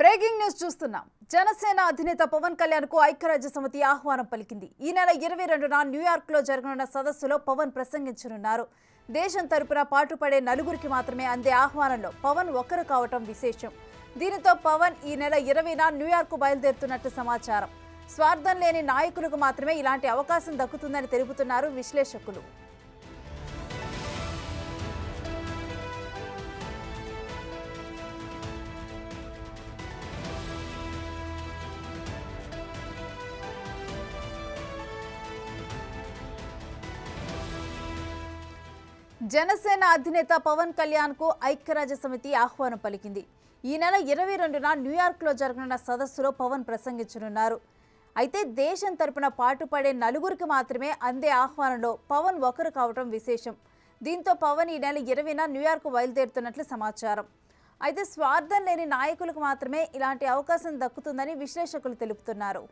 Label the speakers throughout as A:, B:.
A: Breaking news చూస్తున్నాం. జనసేన అధినేత పవన్ కళ్యాణ్ కు ఐక్యరాజ్య సమితి ఆహ్వానం పలికింది. ఈ నెల 22న న్యూయార్క్ లో జరగనున్న సదస్సులో పవన్ ప్రసంగించనున్నారు. దేశం తరపున పాటుపడే నలుగురికి మాత్రమే అందే ఆహ్వానంలో పవన్ ఒక్కరు కావటం విశేషం. దీనితో పవన్ ఈ నెల 20న న్యూయార్క్ కు బయలుదేరుతున్నట్టు సమాచారం. స్వార్థం లేని నాయకులకు మాత్రమే ఇలాంటి అవకాశం దక్కుతుందని తెలుపుతున్నారు విశ్లేషకులు. జనసేన అధినేత పవన్ కళ్యాణ్ కు ఐక్యరాజ్య సమితి ఆహ్వానం పలికింది. ఈ నెల 22న న్యూయార్క్ లో జరగనున్న సదస్సులో పవన్ ప్రసంగించనున్నారు. అయితే దేశం తరపున పాటుపడే నలుగురికి మాత్రమే అందే ఆహ్వానంలో పవన్ ఒకరు కావడం విశేషం. దీంతో పవన్ ఈ నెల 20న న్యూయార్క్ బయలుదేరుతున్నట్లు సమాచారం. అయితే స్వార్థం లేని నాయకులకు మాత్రమే ఇలాంటి అవకాశం దక్కుతుందని విశ్లేషకులు తెలుపుతున్నారు.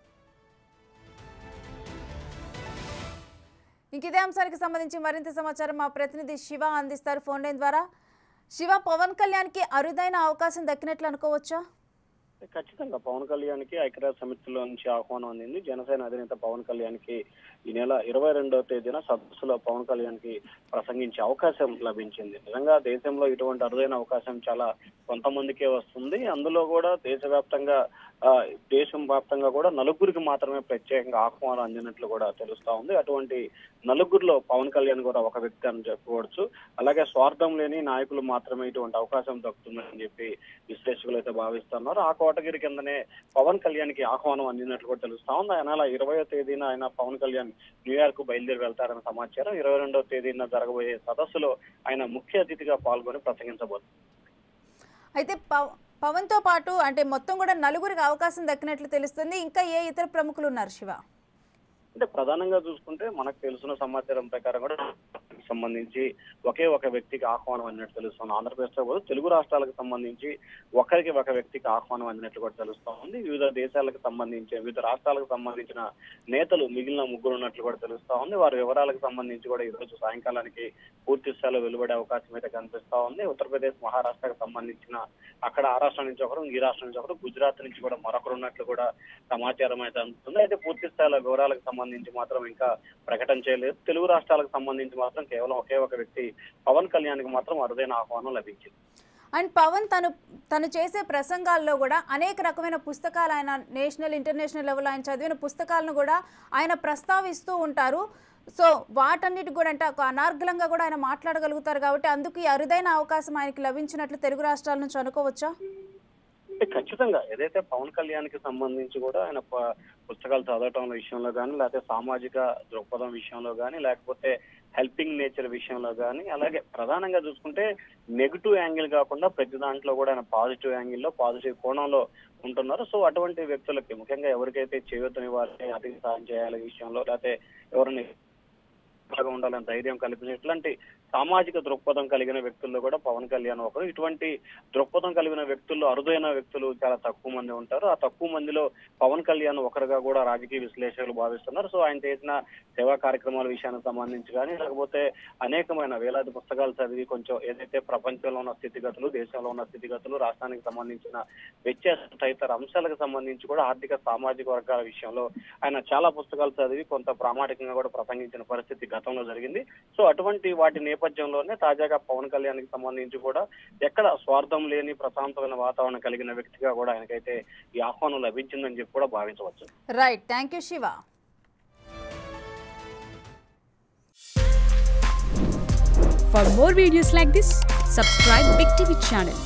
A: ఇదే అంశానికి సంబంధించి మరింత సమాచారం మా ప్రతినిధి శివ అందిస్తారు ఫోన్ లైన్ ద్వారా. శివ, పవన్ కళ్యాణ్ కి అరుదైన అవకాశం దక్కినట్లు అనుకోవచ్చా?
B: ఖచ్చితంగా పవన్ కళ్యాణ్ కి ఐక్యరాజ్య సమితిలో నుంచి ఆహ్వానం అందింది. జనసేన అధినేత పవన్ కళ్యాణ్ కి ఈ నెల 22వ తేదీన సదస్సులో పవన్ కళ్యాణ్ కి ప్రసంగించే అవకాశం లభించింది. నిజంగా దేశంలో ఇటువంటి అరుదైన అవకాశం చాలా కొంతమందికే వస్తుంది. అందులో కూడా దేశం వ్యాప్తంగా కూడా నలుగురికి మాత్రమే ప్రత్యేకంగా ఆహ్వానం అందినట్లు కూడా తెలుస్తా ఉంది. అటువంటి నలుగురిలో పవన్ కళ్యాణ్ కూడా ఒక వ్యక్తి అని చెప్పుకోవచ్చు. అలాగే స్వార్థం లేని నాయకులు మాత్రమే ఇటువంటి అవకాశం దక్కుతుందని చెప్పి విశ్లేషకులు అయితే భావిస్తున్నారు. ఆ కోటగిరి కిందనే పవన్ కళ్యాణ్ కి ఆహ్వానం అందినట్లు కూడా తెలుస్తా ఉంది. ఆయన 20వ తేదీన ఆయన పవన్ కళ్యాణ్ న్యూయార్క్ బయలుదేరి వెళ్తారన్న సమాచారం. 22వ తేదీన జరగబోయే సదస్సులో ఆయన ముఖ్య అతిథిగా పాల్గొని ప్రసంగించబోతున్నారు.
A: అయితే పవన్ తో పాటు అంటే మొత్తం కూడా నలుగురికి అవకాశం దక్కినట్లు తెలుస్తుంది. ఇంకా ఏ ఇతర ప్రముఖులు ఉన్నారు శివ?
B: అంటే ప్రధానంగా చూసుకుంటే మనకు తెలుసున్న సమాచారం ప్రకారం కూడా సంబంధించి ఒకే ఒక వ్యక్తికి ఆహ్వానం అందినట్టు తెలుస్తుంది. ఆంధ్రప్రదేశ్ లో కూడా తెలుగు రాష్ట్రాలకు సంబంధించి ఒకరికి ఒక వ్యక్తికి ఆహ్వానం అందినట్లు కూడా తెలుస్తా ఉంది. వివిధ దేశాలకు సంబంధించి వివిధ రాష్ట్రాలకు సంబంధించిన నేతలు మిగిలిన ముగ్గురు ఉన్నట్లు కూడా తెలుస్తా ఉంది. వారి వివరాలకు సంబంధించి కూడా ఈ రోజు సాయంకాలానికి పూర్తి స్థాయిలో వెలువడే అవకాశం అయితే కనిపిస్తా ఉంది. ఉత్తరప్రదేశ్, మహారాష్ట్రకు సంబంధించిన అక్కడ ఆ రాష్ట్రం నుంచి ఒకరు, ఈ రాష్ట్రం నుంచి ఒకరు, గుజరాత్ నుంచి కూడా మరొకరు ఉన్నట్లు కూడా సమాచారం అయితే అందుతుంది. అయితే పూర్తి స్థాయిలో వివరాలకు సంబంధించి మాత్రం ఇంకా ప్రకటన చేయలేదు. తెలుగు రాష్ట్రాలకు సంబంధించి మాత్రం కేవలం ఒకే ఒక వ్యక్తి పవన్ కళ్యాణ్ కి మాత్రం అరుదైన ఆహ్వానం లభించింది.
A: అండ్ పవన్ తను చేసే ప్రసంగాల్లో కూడా అనేక రకమైన పుస్తకాలు, ఆయన నేషనల్ ఇంటర్నేషనల్ లెవెల్ ఆయన చదివిన పుస్తకాలను కూడా ఆయన ప్రస్తావిస్తూ ఉంటారు. సో వాటన్నిటి కూడా అంటే అనార్గళంగా కూడా ఆయన మాట్లాడగలుగుతారు కాబట్టి అందుకు ఈ అరుదైన అవకాశం ఆయనకి లభించినట్లు తెలుగు రాష్ట్రాల నుంచి అనుకోవచ్చా?
B: ఖచ్చితంగా ఏదైతే పవన్ కళ్యాణ్ కి సంబంధించి కూడా ఆయన పుస్తకాలు చదవటం విషయంలో కానీ, లేకపోతే సామాజిక దృక్పథం విషయంలో కానీ, లేకపోతే హెల్పింగ్ నేచర్ విషయంలో కానీ, అలాగే ప్రధానంగా చూసుకుంటే నెగిటివ్ యాంగిల్ కాకుండా ప్రతి దాంట్లో కూడా ఆయన పాజిటివ్ యాంగిల్లో, పాజిటివ్ కోణంలో ఉంటున్నారు. సో అటువంటి వ్యక్తులకి ముఖ్యంగా ఎవరికైతే చేయూతనివ్వాలి, అతికి సాయం చేయాలి విషయంలో, లేకపోతే ఎవరిని ఉండాలని ధైర్యం కల్పించే ఇట్లాంటి సామాజిక దృక్పథం కలిగిన వ్యక్తుల్లో కూడా పవన్ కళ్యాణ్ ఒకరు. ఇటువంటి దృక్పథం కలిగిన వ్యక్తుల్లో అరుదైన వ్యక్తులు చాలా తక్కువ మంది ఉంటారు. ఆ తక్కువ మందిలో పవన్ కళ్యాణ్ ఒకరుగా కూడా రాజకీయ విశ్లేషకులు భావిస్తున్నారు. సో ఆయన చేసిన సేవా కార్యక్రమాల విషయానికి సంబంధించి కానీ, లేకపోతే అనేకమైన వేలాది పుస్తకాలు చదివి కొంచెం ఏదైతే ప్రపంచంలో ఉన్న స్థితిగతులు, దేశంలో ఉన్న స్థితిగతులు, రాష్ట్రానికి సంబంధించిన వ్యత్యాస తదితర అంశాలకు సంబంధించి కూడా ఆర్థిక సామాజిక వర్గాల విషయంలో ఆయన చాలా పుస్తకాలు చదివి కొంత ప్రామాణికంగా కూడా ప్రసంగించిన పరిస్థితి గతంలో జరిగింది. సో అటువంటి వాటి నేపథ్యంలోనే తాజాగా పవన్ కళ్యాణ్ కి సంబంధించి కూడా ఎక్కడ స్వార్థం లేని ప్రశాంతమైన వాతావరణం కలిగిన వ్యక్తిగా కూడా ఆయనకైతే ఈ ఆహ్వానం లభించిందని చెప్పి కూడా భావించవచ్చు.
A: Right, thank you Shiva.
C: For more videos like this, subscribe Big TV channel.